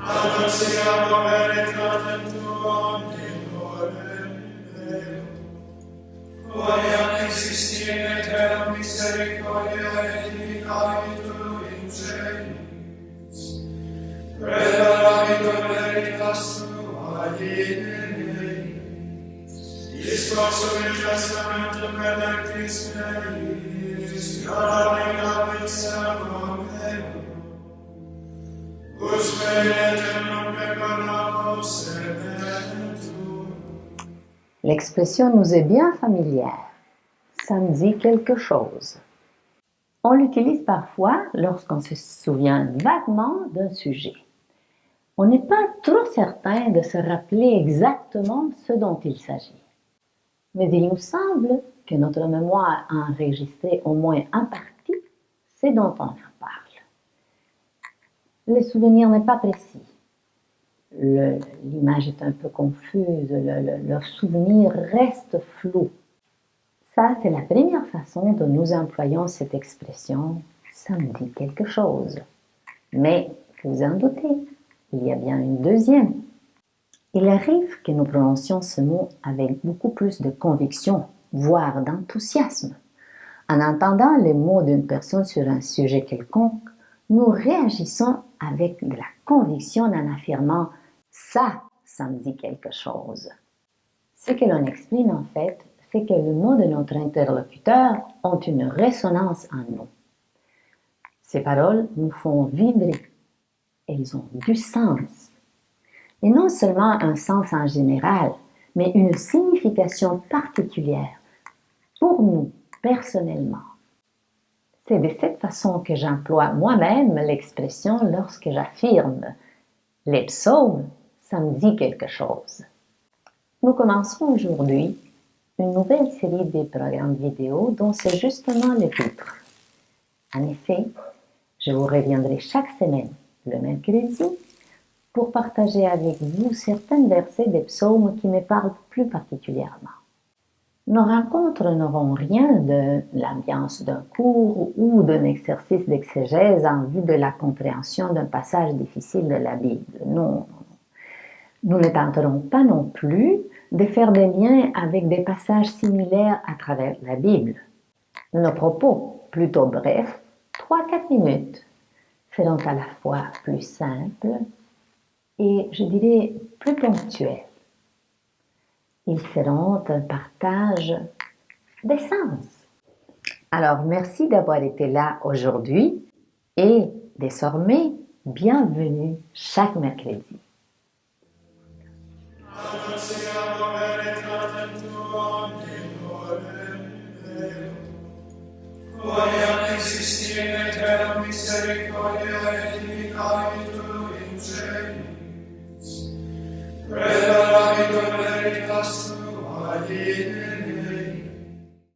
Annunziamo veritatem tuam in orem Deo. Quoniam existim aeternam misericordia edificavitur in celis, preparavitur veritas tua in eis, discursum in testamentum electis meis, calamina servam Deo. L'expression nous est bien familière. Ça me dit quelque chose. On l'utilise parfois lorsqu'on se souvient vaguement d'un sujet. On n'est pas trop certain de se rappeler exactement ce dont il s'agit. Mais il nous semble que notre mémoire a enregistré au moins en partie ce dont on en parle. Le souvenir n'est pas précis. L'image est un peu confuse, le souvenir reste flou. Ça, c'est la première façon dont nous employons cette expression « ça me dit quelque chose ». Mais, vous en doutez, il y a bien une deuxième. Il arrive que nous prononcions ce mot avec beaucoup plus de conviction, voire d'enthousiasme. En entendant les mots d'une personne sur un sujet quelconque, nous réagissons avec de la conviction en affirmant « ça me dit quelque chose ». Ce que l'on exprime en fait, c'est que les mots de notre interlocuteur ont une résonance en nous. Ces paroles nous font vibrer. Elles ont du sens. Et non seulement un sens en général, mais une signification particulière pour nous personnellement. C'est de cette façon que j'emploie moi-même l'expression lorsque j'affirme « les psaumes, ça me dit quelque chose ». Nous commençons aujourd'hui une nouvelle série de programmes vidéo dont c'est justement le titre. En effet, je vous reviendrai chaque semaine, le mercredi, pour partager avec vous certains versets des psaumes qui me parlent plus particulièrement. Nos rencontres n'auront rien de l'ambiance d'un cours ou d'un exercice d'exégèse en vue de la compréhension d'un passage difficile de la Bible. Non. Nous ne tenterons pas non plus de faire des liens avec des passages similaires à travers la Bible. Nos propos, plutôt brefs, 3-4 minutes, seront à la fois plus simples et, je dirais, plus ponctuels. Ils seront un partage d'essence. Alors, merci d'avoir été là aujourd'hui et désormais, bienvenue chaque mercredi. Annunziamo veritatem tuam